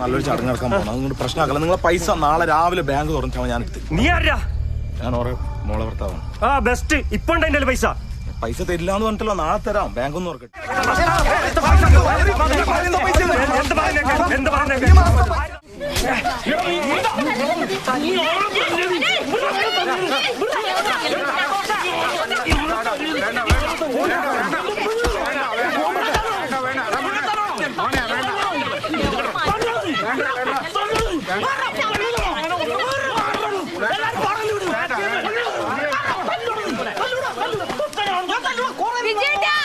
നല്ലൊരു ചടങ്ങ് നടക്കാൻ പോകണം. അതുകൊണ്ട് പ്രശ്നമാക്കല. നിങ്ങളെ പൈസ നാളെ രാവിലെ ബാങ്ക് തുറന്നിട്ടാണ് ഞാൻ എടുത്ത്. നീ ആരാ? ഞാൻ ഓരോ മോളെ ഭർത്താവാണ്. ആ ബെസ്റ്റ്. ഇപ്പൊ ഉണ്ടോ പൈസ? പൈസ തരില്ല എന്ന് പറഞ്ഞിട്ടല്ലോ, നാളെ തരാം. ബാങ്ക് ഒന്ന് തുറക്കട്ടെ. വിജയേട്ടാ